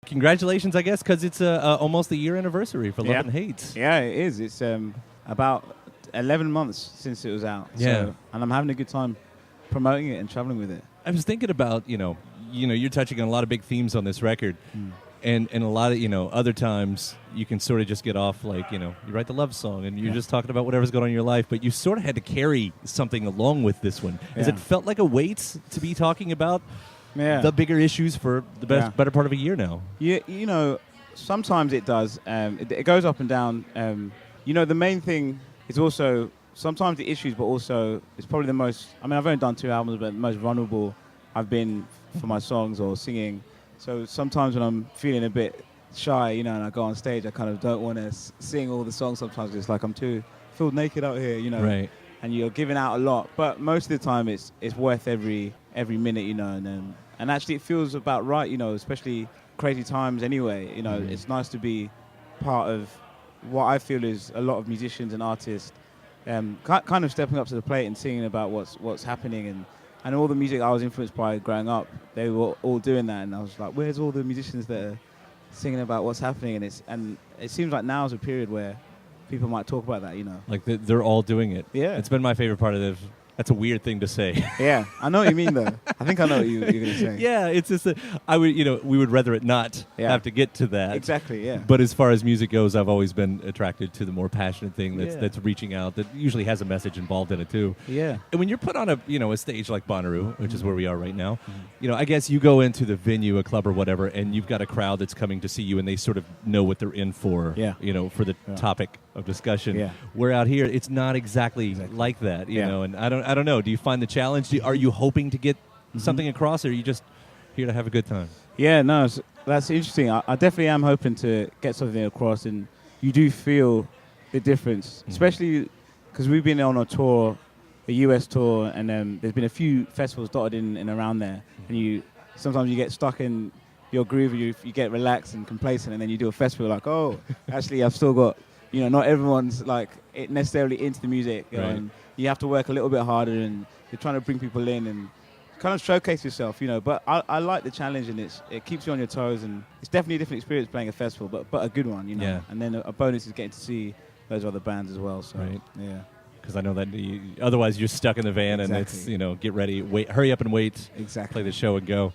Congratulations, I guess, because it's almost the year anniversary for Love and Hate. Yeah, it is. It's about 11 months since it was out. Yeah. So, and I'm having a good time promoting it and traveling with it. I was thinking about, you're touching on a lot of big themes on this record. And a lot of, other times you can sort of just get off like, you write the love song and you're just talking about whatever's going on in your life, but you sort of had to carry something along with this one. Has it felt like a weight to be talking about the bigger issues for the better part of a year now? Yeah, sometimes it does. It goes up and down. The main thing is also sometimes the issues, but also it's probably the most, I've only done 2 albums, but the most vulnerable I've been for my songs or singing. So sometimes when I'm feeling a bit shy, and I go on stage, I kind of don't want to sing all the songs. Sometimes it's like I'm too feel naked out here, Right. And you're giving out a lot. But most of the time, it's worth every minute, and actually it feels about right, especially crazy times anyway. It's nice to be part of what I feel is a lot of musicians and artists kind of stepping up to the plate and singing about what's happening and all the music I was influenced by growing up, they were all doing that, and I was like, where's all the musicians that are singing about what's happening? And it seems like now is a period where people might talk about that, Like they're all doing it. Yeah. It's been my favorite part of this. That's a weird thing to say. Yeah, I know what you mean, though. I think I know what you're going to say. Yeah, it's just we would rather it not have to get to that. Exactly, yeah. But as far as music goes, I've always been attracted to the more passionate thing that's reaching out, that usually has a message involved in it too. Yeah. And when you're put on a stage like Bonnaroo, which is where we are right now, I guess you go into the venue, a club or whatever, and you've got a crowd that's coming to see you, and they sort of know what they're in for. Yeah. For the topic of discussion. Yeah. Where out here, it's not exactly like that. You know, and I don't know. Do you find the challenge? Are you hoping to get something across, or are you just here to have a good time? Yeah, no, that's interesting. I definitely am hoping to get something across, and you do feel the difference, especially because we've been on a tour, a US tour, and there's been a few festivals dotted in and around there, and sometimes you get stuck in your groove, you get relaxed and complacent, and then you do a festival like, oh, actually I've still got, not everyone's like necessarily into the music, and you have to work a little bit harder, and you're trying to bring people in and kind of showcase yourself, But I like the challenge, and it keeps you on your toes, and it's definitely a different experience playing a festival, but a good one, Yeah. And then a bonus is getting to see those other bands as well. So, yeah. Because I know that otherwise you're stuck in the van and it's, get ready, wait, hurry up and wait, play the show and go.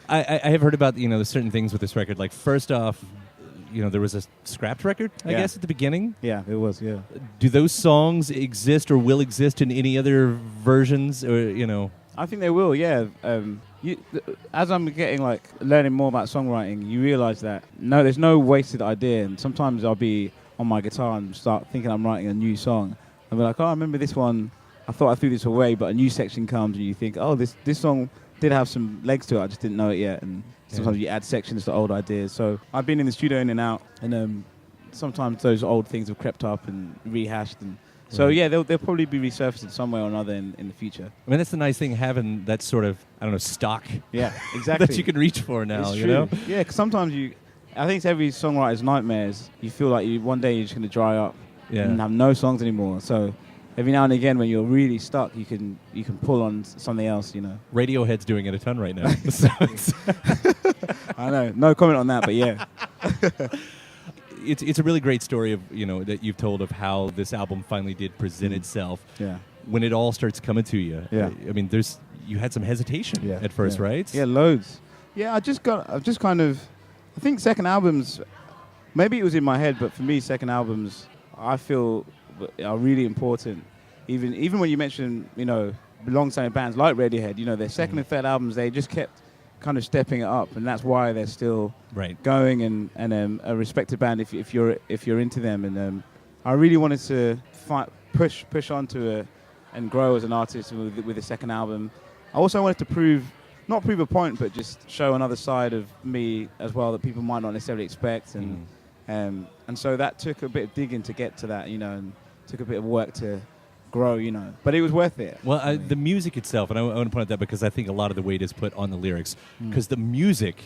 I have heard about, the certain things with this record. Like, first off, there was a scrapped record, I guess, at the beginning. Yeah, it was, yeah. Do those songs exist or will exist in any other versions, or, I think they will, yeah. As I'm getting, learning more about songwriting, you realize that, no, there's no wasted idea. And sometimes I'll be on my guitar and start thinking I'm writing a new song. I'll be like, oh, I remember this one. I thought I threw this away, but a new section comes and you think, oh, this song did have some legs to it. I just didn't know it yet. And sometimes you add sections to old ideas. So I've been in the studio in and out, and sometimes those old things have crept up and rehashed. And so, they'll probably be resurfaced somewhere or another in the future. I mean, that's the nice thing, having that sort of, stock. Yeah, exactly. that you can reach for now, it's true. Yeah, because sometimes I think it's every songwriter's nightmares. You feel like one day you're just going to dry up and have no songs anymore. So every now and again, when you're really stuck, you can pull on something else, Radiohead's doing it a ton right now. I know. No comment on that, but yeah. It's a really great story of, that you've told of how this album finally did present itself. Yeah. When it all starts coming to you. Yeah. I mean, you had some hesitation at first, right? Yeah, loads. Yeah, I've just kind of, I think second albums, maybe it was in my head, but for me, second albums, I feel are really important. Even when you mention, long-standing bands like Radiohead, their second and third albums, they just kept kind of stepping it up, and that's why they're still going and a respected band if you're into them. And I really wanted to push on to and grow as an artist with the second album. I also wanted to not prove a point, but just show another side of me as well that people might not necessarily expect. And so that took a bit of digging to get to that, and took a bit of work to grow, but it was worth it. Well, the music itself, and I want to point out that because I think a lot of the weight is put on the lyrics, because the music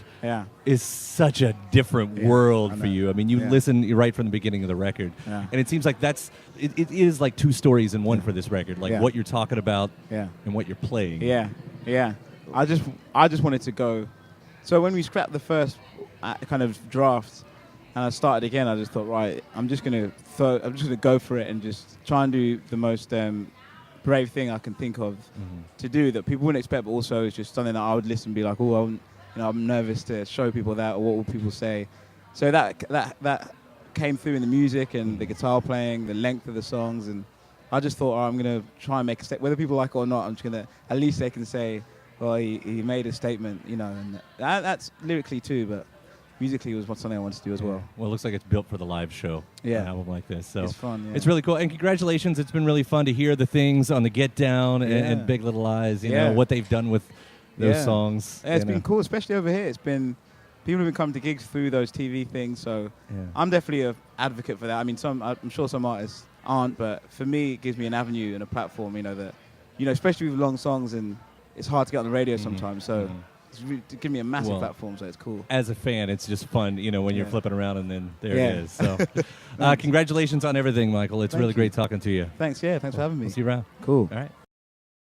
is such a different world for you. I mean, you listen right from the beginning of the record, and it seems like it is like two stories in one for this record, like what you're talking about and what you're playing. Yeah. I just wanted to go So when we scrapped the first kind of draft, and I started again, I just thought, right, I'm just gonna go for it and just try and do the most brave thing I can think of to do that people wouldn't expect, but also it's just something that I would listen and be like, oh, I'm nervous to show people that, or what will people say. So that came through in the music and the guitar playing, the length of the songs, and I just thought, I'm gonna try and make a statement. Whether people like it or not, I'm just gonna, at least they can say, well, he made a statement, and that's lyrically too, but musically was something I wanted to do as well. Well, it looks like it's built for the live show. Yeah. An album like this. So it's fun. Yeah. It's really cool. And congratulations. It's been really fun to hear the things on the Get Down and Big Little Lies, you know, what they've done with those songs. Yeah, it's been cool, especially over here. It's been, people have been coming to gigs through those TV things, so I'm definitely an advocate for that. I mean, I'm sure some artists aren't, but for me, it gives me an avenue and a platform, that, especially with long songs, and it's hard to get on the radio sometimes, so it's given me a massive platform, so it's cool. As a fan, it's just fun, when you're flipping around and then there it is. So, congratulations on everything, Michael. It's really great talking to you. Thanks, thanks for having me. We'll see you around. Cool. All right.